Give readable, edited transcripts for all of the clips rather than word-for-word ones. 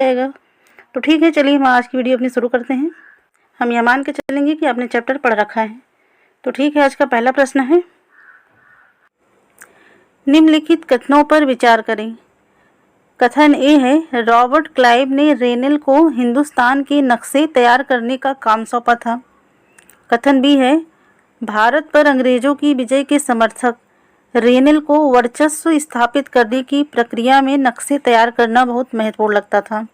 जाएगा। तो ठीक है, चलिए हम आज की वीडियो अपनी शुरू करते हैं। हम यह मान के चलेंगे कि आपने चैप्टर पढ़ रखा है। तो ठीक है, आज का पहला प्रश्न है, निम्नलिखित कथनों पर विचार करें। कथन ए है, रॉबर्ट क्लाइव ने रेनेल को हिंदुस्तान के नक्शे तैयार करने का काम सौंपा था। कथन बी है, भारत पर अंग्रेजों की विजय के समर्थक रेनेल को वर्चस्व स्थापित करने की प्रक्रिया में नक्शे तैयार करना बहुत महत्वपूर्ण लगता था।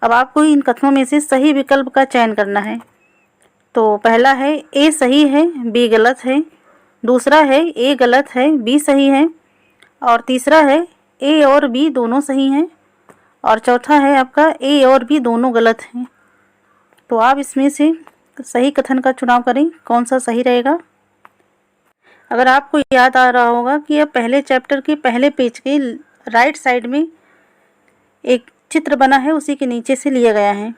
अब आपको इन कथनों में से सही विकल्प का चयन करना है। तो पहला है ए सही है, बी गलत है। दूसरा है ए गलत है, बी सही है। और तीसरा है ए और बी दोनों सही हैं। और चौथा है आपका ए और बी दोनों गलत हैं। तो आप इसमें से सही कथन का चुनाव करें, कौन सा सही रहेगा। अगर आपको याद आ रहा होगा कि अब पहले चैप्टर के पहले पेज के राइट साइड में एक चित्र बना है, उसी के नीचे से लिया गया है।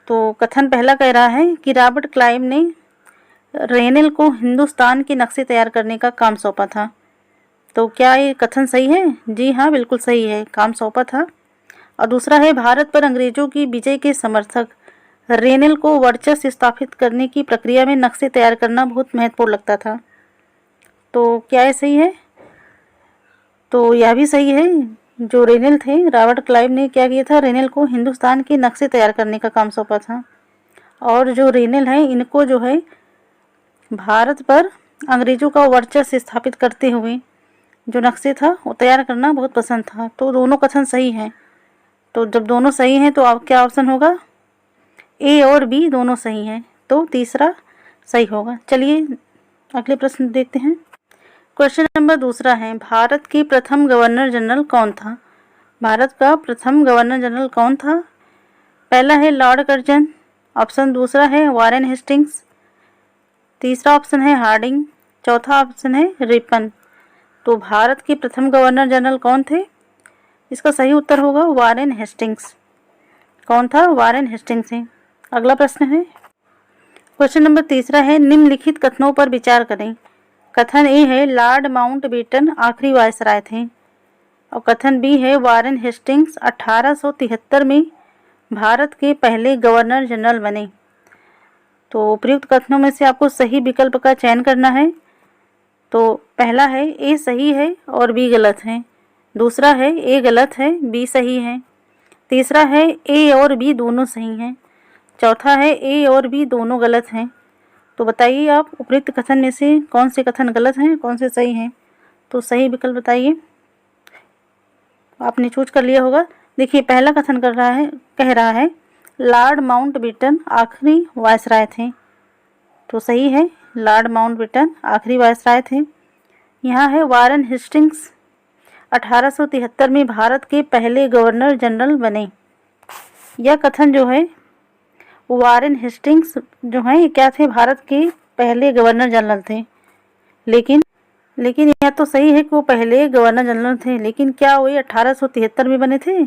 तो कथन पहला कह रहा है कि रॉबर्ट क्लाइव ने रेनेल को हिंदुस्तान के नक्शे तैयार करने का काम सौंपा था। तो क्या ये कथन सही है? जी हाँ, बिल्कुल सही है, काम सौंपा था। और दूसरा है, भारत पर अंग्रेजों की विजय के समर्थक रेनेल को वर्चस्व स्थापित करने की प्रक्रिया में नक्शे तैयार करना बहुत महत्वपूर्ण लगता था। तो क्या ये सही है? तो यह भी सही है। जो रेनेल थे, रॉबर्ट क्लाइव ने क्या किया था, रेनेल को हिंदुस्तान के नक्शे तैयार करने का काम सौंपा था। और जो रेनेल है, इनको जो है भारत पर अंग्रेजों का वर्चस्व स्थापित करते हुए जो नक्शे था वो तैयार करना बहुत पसंद था। तो दोनों कथन सही हैं। तो जब दोनों सही हैं तो आप क्या ऑप्शन होगा, ए और बी दोनों सही हैं, तो तीसरा सही होगा। चलिए अगले प्रश्न देखते हैं। क्वेश्चन नंबर दूसरा है, भारत के प्रथम गवर्नर जनरल कौन था। भारत का प्रथम गवर्नर जनरल कौन था? पहला है लॉर्ड कर्जन, ऑप्शन दूसरा है वारेन हेस्टिंग्स, तीसरा ऑप्शन है हार्डिंग, चौथा ऑप्शन है रिपन। तो भारत के प्रथम गवर्नर जनरल कौन थे? इसका सही उत्तर होगा वारेन हेस्टिंग्स। कौन था? वारेन हेस्टिंग्स है। अगला प्रश्न है, क्वेश्चन नंबर तीसरा है, निम्नलिखित कथनों पर विचार करें। कथन ए है, लॉर्ड माउंटबेटन आखिरी वायसराय थे। और कथन बी है, वारेन हेस्टिंग्स 1873 में भारत के पहले गवर्नर जनरल बने। तो उपयुक्त कथनों में से आपको सही विकल्प का चयन करना है। तो पहला है ए सही है और बी गलत है। दूसरा है ए गलत है, बी सही है। तीसरा है ए और बी दोनों सही हैं। चौथा है ए और बी दोनों गलत हैं। तो बताइए आप उपयुक्त कथन में से कौन से कथन गलत हैं, कौन से सही हैं। तो सही विकल्प बताइए, आपने चूज कर लिया होगा। देखिए पहला कथन कह रहा है लॉर्ड माउंटबेटन आखिरी वायसराय थे। तो सही है, लॉर्ड माउंटबेटन आखिरी वायसराय थे। यहाँ है वारेन हेस्टिंग्स 1873 में भारत के पहले गवर्नर जनरल बने। यह कथन जो है, वारेन हेस्टिंग्स जो हैं ये क्या थे, भारत के पहले गवर्नर जनरल थे। लेकिन यह तो सही है कि वो पहले गवर्नर जनरल थे, लेकिन क्या वो 1873 में बने थे?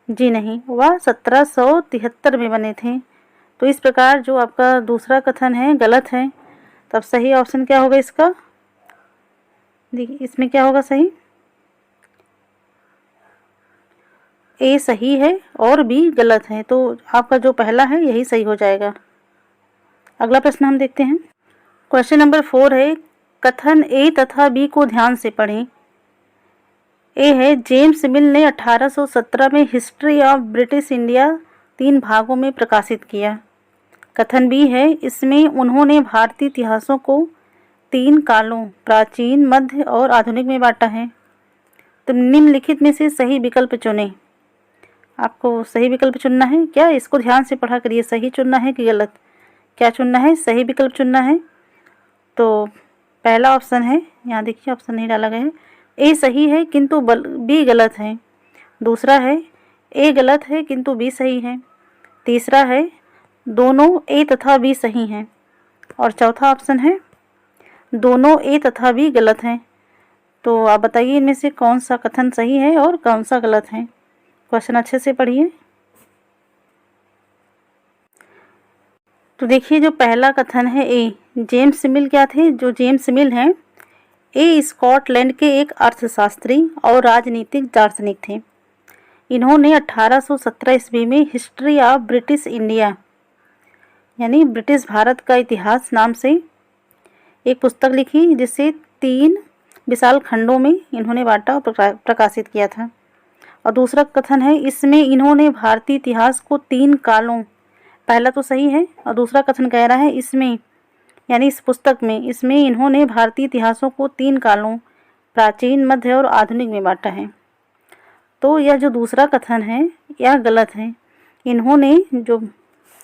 जी नहीं, वह 1773 में बने थे। तो इस प्रकार जो आपका दूसरा कथन है गलत है। तब सही ऑप्शन क्या होगा इसका? देखिए इसमें क्या होगा सही, ए सही है और बी गलत है। तो आपका जो पहला है यही सही हो जाएगा। अगला प्रश्न हम देखते हैं। क्वेश्चन नंबर 4 है, कथन ए तथा बी को ध्यान से पढ़ें। ए है, जेम्स मिल ने 1817 में हिस्ट्री ऑफ ब्रिटिश इंडिया 3 भागों में प्रकाशित किया। कथन बी है, इसमें उन्होंने भारतीय इतिहासों को 3 कालों प्राचीन, मध्य और आधुनिक में बांटा है। तो निम्नलिखित में से सही विकल्प चुनें। आपको सही विकल्प चुनना है। क्या इसको ध्यान से पढ़ा करिए, सही चुनना है कि गलत, क्या चुनना है? सही विकल्प चुनना है। तो पहला ऑप्शन है, यहाँ देखिए ऑप्शन नहीं डाला गया है, ए सही है किंतु बी गलत है। दूसरा है ए गलत है किंतु बी सही है। तीसरा है दोनों ए तथा बी सही हैं। और चौथा ऑप्शन है दोनों ए तथा बी गलत हैं। तो आप बताइए इनमें से कौन सा कथन सही है और कौन सा गलत है। क्वेश्चन अच्छे से पढ़िए। तो देखिए जो पहला कथन है ए, जेम्स मिल क्या थे? जो जेम्स मिल हैं ए स्कॉटलैंड के एक अर्थशास्त्री और राजनीतिक दार्शनिक थे। इन्होंने 1817 ईस्वी में हिस्ट्री ऑफ ब्रिटिश इंडिया यानी ब्रिटिश भारत का इतिहास नाम से एक पुस्तक लिखी, जिसे 3 विशाल खंडों में इन्होंने बांटा और प्रकाशित किया था। और दूसरा कथन है, इसमें इन्होंने भारतीय इतिहास को 3 कालों, पहला तो सही है, और दूसरा कथन कह रहा है इसमें यानी इस पुस्तक में, इसमें इन्होंने भारतीय इतिहासों को 3 कालों, प्राचीन, मध्य और आधुनिक में बांटा है। तो यह जो दूसरा कथन है यह गलत है। इन्होंने जो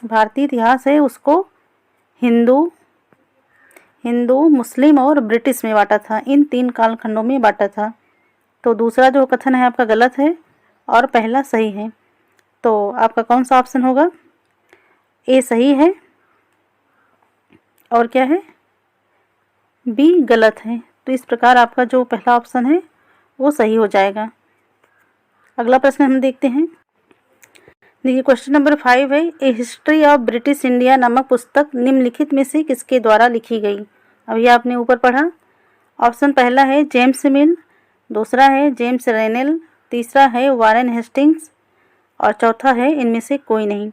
भारतीय इतिहास है उसको हिंदू, मुस्लिम और ब्रिटिश में बांटा था, इन 3 कालखंडों में बांटा था। तो दूसरा जो कथन है आपका गलत है और पहला सही है। तो आपका कौन सा ऑप्शन होगा? ए सही है और क्या है, बी गलत है। तो इस प्रकार आपका जो पहला ऑप्शन है वो सही हो जाएगा। अगला प्रश्न हम देखते हैं। देखिए क्वेश्चन नंबर 5 है, ए हिस्ट्री ऑफ ब्रिटिश इंडिया नामक पुस्तक निम्नलिखित में से किसके द्वारा लिखी गई? अब ये आपने ऊपर पढ़ा। ऑप्शन पहला है जेम्स मिल, दूसरा है जेम्स रेनेल, तीसरा है वारेन हेस्टिंग्स और चौथा है इनमें से कोई नहीं।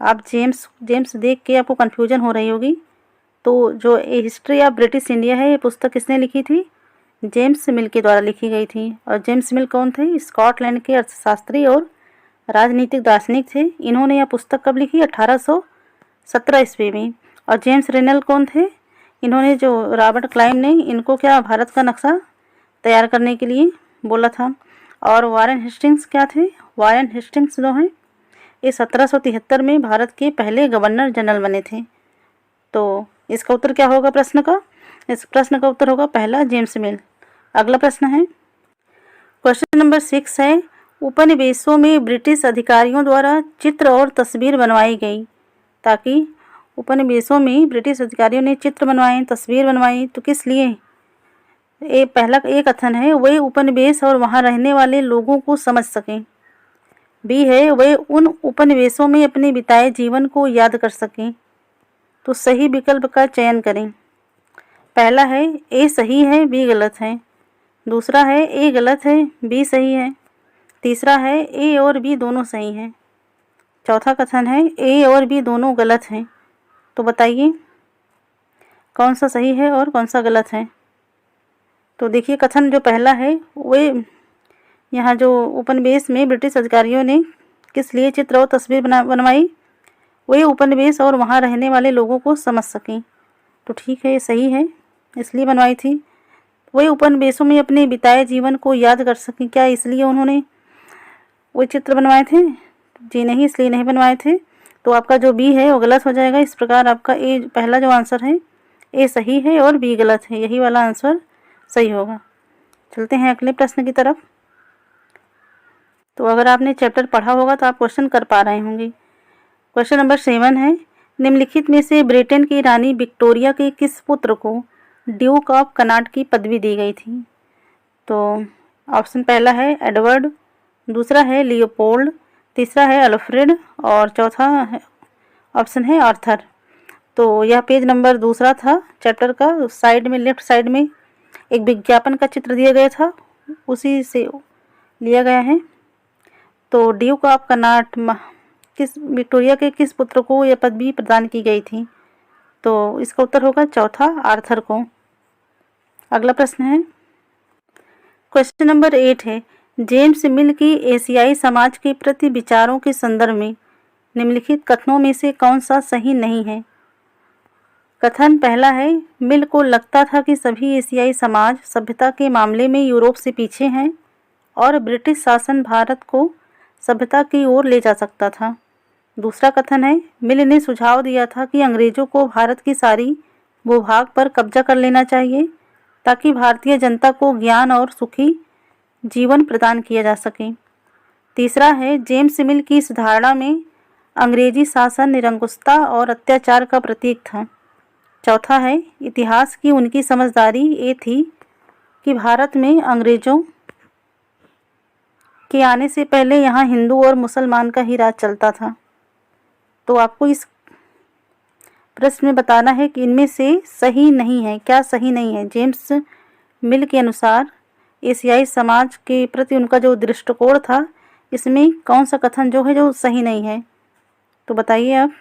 आप जेम्स देख के आपको कन्फ्यूजन हो रही होगी। तो जो ए हिस्ट्री ऑफ ब्रिटिश इंडिया है ये पुस्तक किसने लिखी थी? जेम्स मिल के द्वारा लिखी गई थी। और जेम्स मिल कौन थे? स्कॉटलैंड के अर्थशास्त्री और राजनीतिक दार्शनिक थे। इन्होंने यह पुस्तक कब लिखी? 1817 ईस्वी में। और जेम्स रेनल कौन थे? इन्होंने जो रॉबर्ट क्लाइव ने इनको क्या भारत का नक्शा तैयार करने के लिए बोला था। और वारेन हेस्टिंग्स क्या थे? वारेन हेस्टिंग्स जो हैं ये 1773 में भारत के पहले गवर्नर जनरल बने थे। तो इसका उत्तर क्या होगा प्रश्न का? इस प्रश्न का उत्तर होगा पहला जेम्स मिल। अगला प्रश्न है क्वेश्चन नंबर 6 है, उपनिवेशों में ब्रिटिश अधिकारियों द्वारा चित्र और तस्वीर बनवाई गई। ताकि उपनिवेशों में ब्रिटिश अधिकारियों ने चित्र बनवाए, तस्वीर बनवाई, तो किस लिए? पहला एक कथन है वे उपनिवेश और वहाँ रहने वाले लोगों को समझ सकें। बी है वे उन उपनिवेशों में अपने बिताए जीवन को याद कर सकें। तो सही विकल्प का चयन करें। पहला है ए सही है, बी गलत है। दूसरा है ए गलत है, बी सही है। तीसरा है ए और बी दोनों सही हैं। चौथा कथन है ए और बी दोनों गलत हैं। तो बताइए कौन सा सही है और कौन सा गलत है? तो देखिए कथन जो पहला है वे यहाँ जो उपनिवेश में ब्रिटिश अधिकारियों ने किस लिए चित्र और तस्वीर बनवाई? वे उपनिवेश और वहाँ रहने वाले लोगों को समझ सकें। तो ठीक है, ये सही है, इसलिए बनवाई थी। वे उपनिवेशों में अपने बिताए जीवन को याद कर सकें, क्या इसलिए उन्होंने वो चित्र बनवाए थे? जी नहीं, इसलिए नहीं बनवाए थे। तो आपका जो बी है वो गलत हो जाएगा। इस प्रकार आपका ए पहला जो आंसर है ए सही है और बी गलत है, यही वाला आंसर सही होगा। चलते हैं अगले प्रश्न की तरफ। तो अगर आपने चैप्टर पढ़ा होगा तो आप क्वेश्चन कर पा रहे होंगे। क्वेश्चन नंबर 7 है, निम्नलिखित में से ब्रिटेन की रानी विक्टोरिया के किस पुत्र को ड्यूक ऑफ कनाट की पदवी दी गई थी? तो ऑप्शन पहला है एडवर्ड, दूसरा है लियोपोल्ड, तीसरा है अल्फ्रेड और चौथा ऑप्शन है आर्थर। तो यह पेज नंबर दूसरा था चैप्टर का। साइड में लेफ्ट साइड में एक विज्ञापन का चित्र दिया गया था, उसी से लिया गया है। तो ड्यूक ऑफ कनाट किस विक्टोरिया के किस पुत्र को यह पदवी प्रदान की गई थी? तो इसका उत्तर होगा चौथा आर्थर को। अगला प्रश्न है क्वेश्चन नंबर 8 है, जेम्स मिल की एशियाई समाज के प्रति विचारों के संदर्भ में निम्नलिखित कथनों में से कौन सा सही नहीं है? कथन पहला है, मिल को लगता था कि सभी एशियाई समाज सभ्यता के मामले में यूरोप से पीछे हैं और ब्रिटिश शासन भारत को सभ्यता की ओर ले जा सकता था। दूसरा कथन है, मिल ने सुझाव दिया था कि अंग्रेजों को भारत की सारी भूभाग पर कब्जा कर लेना चाहिए ताकि भारतीय जनता को ज्ञान और सुखी जीवन प्रदान किया जा सके। तीसरा है, जेम्स मिल की इस धारणा में अंग्रेजी शासन निरंकुशता और अत्याचार का प्रतीक था। चौथा है, इतिहास की उनकी समझदारी ये थी कि भारत में अंग्रेजों के आने से पहले यहाँ हिंदू और मुसलमान का ही राज चलता था। तो आपको इस प्रश्न में बताना है कि इनमें से सही नहीं है। क्या सही नहीं है? जेम्स मिल के अनुसार एशियाई समाज के प्रति उनका जो दृष्टिकोण था इसमें कौन सा कथन जो है जो सही नहीं है, तो बताइए आप।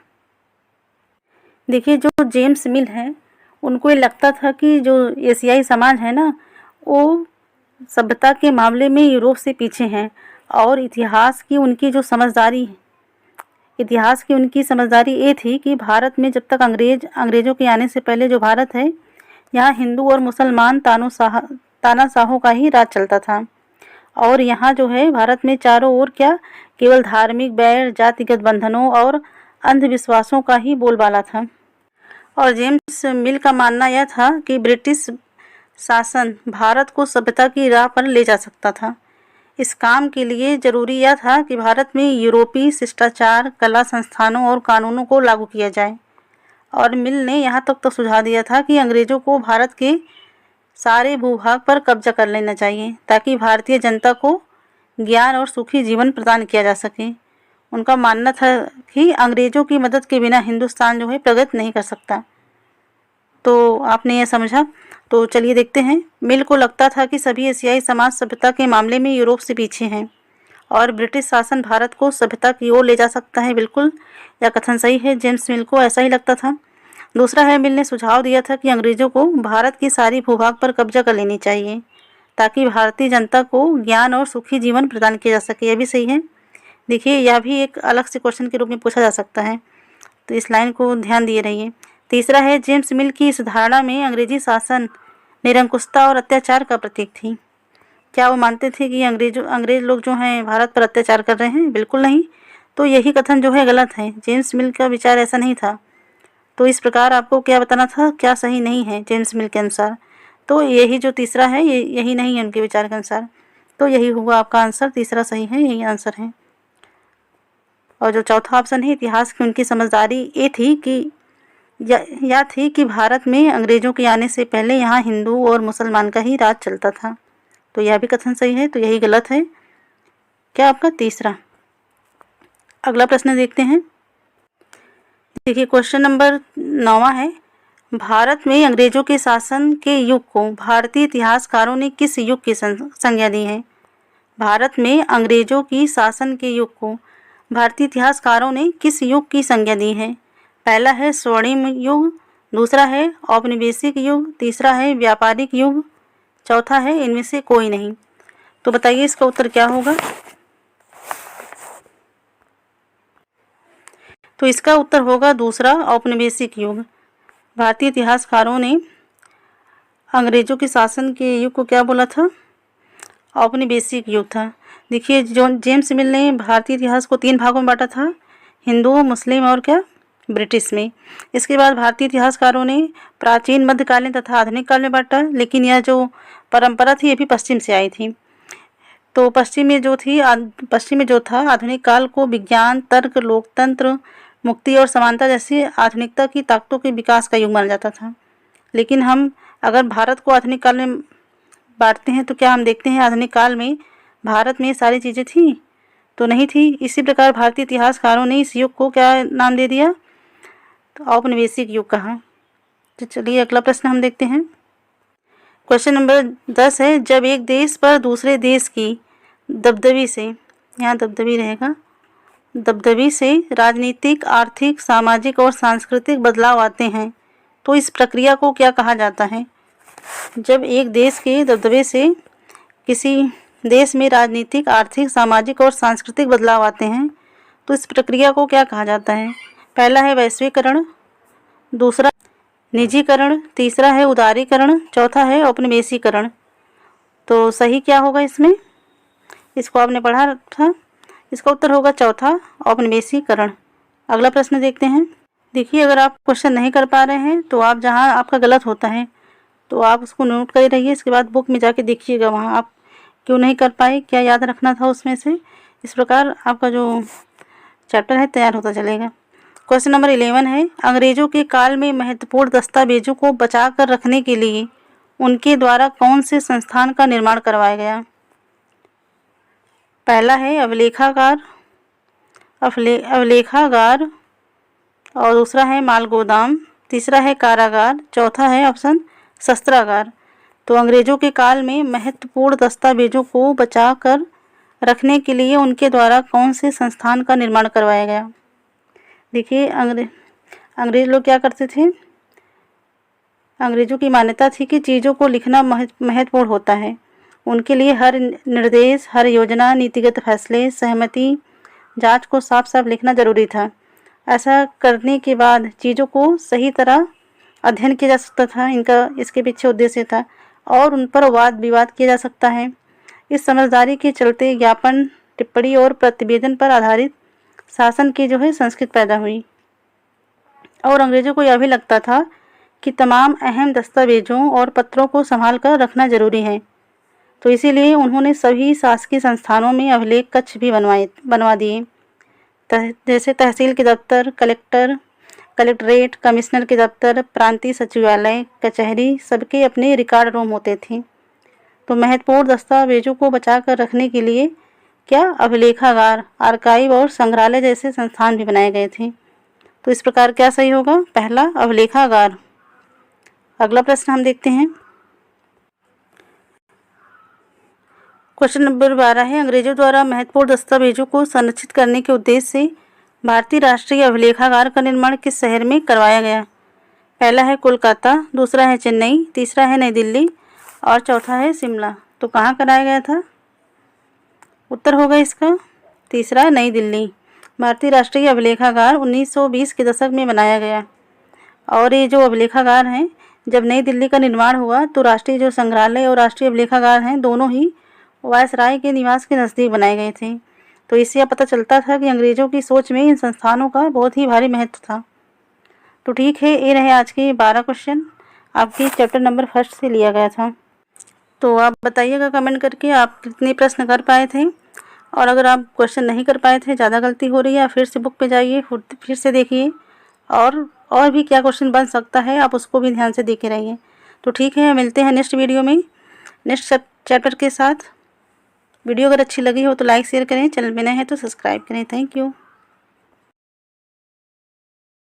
देखिए, जो जेम्स मिल है उनको ये लगता था कि जो एशियाई समाज है ना, वो सभ्यता के मामले में यूरोप से पीछे हैं, और इतिहास की उनकी समझदारी ये थी कि भारत में जब तक अंग्रेज़ों के आने से पहले जो भारत है, यहाँ हिंदू और मुसलमान तानाशाहों का ही राज चलता था। और यहाँ जो है भारत में चारों ओर क्या केवल धार्मिक बैर, जातिगत बंधनों और अंधविश्वासों का ही बोलबाला था। और जेम्स मिल का मानना यह था कि ब्रिटिश शासन भारत को सभ्यता की राह पर ले जा सकता था। इस काम के लिए ज़रूरी यह था कि भारत में यूरोपीय शिष्टाचार, कला, संस्थानों और कानूनों को लागू किया जाए। और मिल ने यहाँ तक तो सुझाव दिया था कि अंग्रेज़ों को भारत के सारे भूभाग पर कब्जा कर लेना चाहिए, ताकि भारतीय जनता को ज्ञान और सुखी जीवन प्रदान किया जा सके। उनका मानना था कि अंग्रेज़ों की मदद के बिना हिंदुस्तान जो है प्रगति नहीं कर सकता। तो आपने यह समझा। तो चलिए देखते हैं। मिल को लगता था कि सभी एशियाई समाज सभ्यता के मामले में यूरोप से पीछे हैं और ब्रिटिश शासन भारत को सभ्यता की ओर ले जा सकता है। बिल्कुल, यह कथन सही है। जेम्स मिल को ऐसा ही लगता था। दूसरा है, मिल ने सुझाव दिया था कि अंग्रेज़ों को भारत की सारी भूभाग पर कब्जा कर लेनी चाहिए, ताकि भारतीय जनता को ज्ञान और सुखी जीवन प्रदान किया जा सके। यह भी सही है। देखिए, यह भी एक अलग से क्वेश्चन के रूप में पूछा जा सकता है, तो इस लाइन को ध्यान दिए रहिए। तीसरा है, जेम्स मिल की इस धारणा में अंग्रेजी शासन निरंकुशता और अत्याचार का प्रतीक थी। क्या वो मानते थे कि अंग्रेज लोग जो हैं भारत पर अत्याचार कर रहे हैं? बिल्कुल नहीं। तो यही कथन जो है गलत है। जेम्स मिल का विचार ऐसा नहीं था। तो इस प्रकार आपको क्या बताना था, क्या सही नहीं है जेम्स मिल के अनुसार? तो यही जो तीसरा है, यही नहीं है उनके विचार के अनुसार। तो यही हुआ आपका आंसर, तीसरा सही है, यही आंसर है। और जो चौथा ऑप्शन है, इतिहास की उनकी समझदारी ये थी कि यह थी कि भारत में अंग्रेज़ों के आने से पहले यहाँ हिंदू और मुसलमान का ही राज चलता था। तो यह भी कथन सही है, तो यही गलत है। क्या आपका तीसरा? अगला प्रश्न देखते हैं। देखिए, क्वेश्चन नंबर 9वां है, भारत में अंग्रेज़ों के शासन के युग को भारतीय इतिहासकारों ने किस युग की संज्ञा दी है? भारत में अंग्रेज़ों की शासन के युग को भारतीय इतिहासकारों ने किस युग की संज्ञा दी है? पहला है स्वर्णिम युग, दूसरा है औपनिवेशिक युग, तीसरा है व्यापारिक युग, चौथा है इनमें से कोई नहीं। तो बताइए इसका उत्तर क्या होगा? तो इसका उत्तर होगा दूसरा, औपनिवेशिक युग। भारतीय इतिहासकारों ने अंग्रेज़ों के शासन के युग को क्या बोला था? औपनिवेशिक युग था। देखिए, जेम्स मिल ने भारतीय इतिहास को 3 भागों में बांटा था, हिंदू, मुस्लिम और क्या, ब्रिटिश में। इसके बाद भारतीय इतिहासकारों ने प्राचीन, मध्यकालीन तथा आधुनिक काल में बांटा, लेकिन यह जो परंपरा थी ये भी पश्चिम से आई थी। तो पश्चिम में जो था आधुनिक काल को विज्ञान, तर्क, लोकतंत्र, मुक्ति और समानता जैसी आधुनिकता की ताकतों के विकास का युग माना जाता था। लेकिन हम अगर भारत को आधुनिक काल में बांटते हैं तो क्या हम देखते हैं आधुनिक काल में भारत में ये सारी चीज़ें थी? तो नहीं थी। इसी प्रकार भारतीय इतिहासकारों ने इस युग को क्या नाम दे दिया? तो औपनिवेशिक युग कहा। तो चलिए अगला प्रश्न हम देखते हैं। क्वेश्चन नंबर 10 है, जब एक देश पर दूसरे देश की दबदबी से, यहाँ दबदबी रहेगा, दबदबी से राजनीतिक, आर्थिक, सामाजिक और सांस्कृतिक बदलाव आते हैं तो इस प्रक्रिया को क्या कहा जाता है? जब एक देश के दबदबे से किसी देश में राजनीतिक, आर्थिक, सामाजिक और सांस्कृतिक बदलाव आते हैं तो इस प्रक्रिया को क्या कहा जाता है? पहला है वैश्वीकरण, दूसरा निजीकरण, तीसरा है उदारीकरण, चौथा है औपनिवेशीकरण। तो सही क्या होगा इसमें? इसको आपने पढ़ा था। इसका उत्तर होगा चौथा, औपनिवेशीकरण। अगला प्रश्न देखते हैं। देखिए, अगर आप क्वेश्चन नहीं कर पा रहे हैं तो आप जहाँ आपका गलत होता है तो आप उसको नोट कर रहिए, इसके बाद बुक में जाके देखिएगा वहाँ आप क्यों नहीं कर पाए, क्या याद रखना था उसमें से। इस प्रकार आपका जो चैप्टर है तैयार होता चलेगा। क्वेश्चन नंबर 11 है, अंग्रेज़ों के काल में महत्वपूर्ण दस्तावेजों को बचा कर रखने के लिए उनके द्वारा कौन से संस्थान का निर्माण करवाया गया? पहला है अवलेखागार और दूसरा है माल गोदाम, तीसरा है कारागार, चौथा है ऑप्शन शस्त्रागार। तो अंग्रेज़ों के काल में महत्वपूर्ण दस्तावेजों को बचा कर रखने के लिए उनके द्वारा कौन से संस्थान का निर्माण करवाया गया। देखिए अंग्रेज लोग क्या करते थे, अंग्रेजों की मान्यता थी कि चीज़ों को लिखना महत्वपूर्ण होता है। उनके लिए हर निर्देश, हर योजना, नीतिगत फैसले, सहमति, जांच को साफ साफ लिखना जरूरी था। ऐसा करने के बाद चीज़ों को सही तरह अध्ययन किया जा सकता था, इनका इसके पीछे उद्देश्य था, और उन पर वाद विवाद किया जा सकता है। इस समझदारी के चलते ज्ञापन, टिप्पणी और प्रतिवेदन पर आधारित शासन की जो है संस्कृति पैदा हुई। और अंग्रेजों को यह भी लगता था कि तमाम अहम दस्तावेजों और पत्रों को संभाल कर रखना जरूरी है। तो इसीलिए उन्होंने सभी शासकीय संस्थानों में अभिलेख कक्ष भी बनवा दिए, जैसे तहसील के दफ्तर, कलेक्ट्रेट, कमिश्नर के दफ्तर, प्रांतीय सचिवालय, कचहरी, सबके अपने रिकॉर्ड रूम होते थे। तो महत्वपूर्ण दस्तावेजों को बचा कर रखने के लिए क्या अभिलेखागार, आर्काइव और संग्रहालय जैसे संस्थान भी बनाए गए थे। तो इस प्रकार क्या सही होगा, पहला अभिलेखागार। अगला प्रश्न हम देखते हैं। क्वेश्चन नंबर 12 है, अंग्रेजों द्वारा महत्वपूर्ण दस्तावेजों को संरक्षित करने के उद्देश्य से भारतीय राष्ट्रीय अभिलेखागार का निर्माण किस शहर में करवाया गया। पहला है कोलकाता, दूसरा है चेन्नई, तीसरा है नई दिल्ली और चौथा है शिमला। तो कहाँ कराया गया था, उत्तर होगा इसका तीसरा, नई दिल्ली। भारतीय राष्ट्रीय अभिलेखागार 1920 के दशक में बनाया गया। और ये जो अभिलेखागार हैं, जब नई दिल्ली का निर्माण हुआ तो राष्ट्रीय जो संग्रहालय और राष्ट्रीय अभिलेखागार हैं, दोनों ही वायसराय के निवास के नज़दीक बनाए गए थे। तो इससे पता चलता था कि अंग्रेज़ों की सोच में इन संस्थानों का बहुत ही भारी महत्व था। तो ठीक है, ये रहे आज के 12 क्वेश्चन आपके चैप्टर नंबर 1 से लिया गया था। तो आप बताइएगा कमेंट करके आप कितने प्रश्न कर पाए थे, और अगर आप क्वेश्चन नहीं कर पाए थे, ज़्यादा गलती हो रही है, फिर से बुक पे जाइए, फिर से देखिए, और भी क्या क्वेश्चन बन सकता है आप उसको भी ध्यान से देखे रहिए। तो ठीक है, मिलते हैं नेक्स्ट वीडियो में नेक्स्ट चैप्टर के साथ। वीडियो अगर अच्छी लगी हो तो लाइक शेयर करें, चैनल में नए हैं तो सब्सक्राइब करें। Thank you.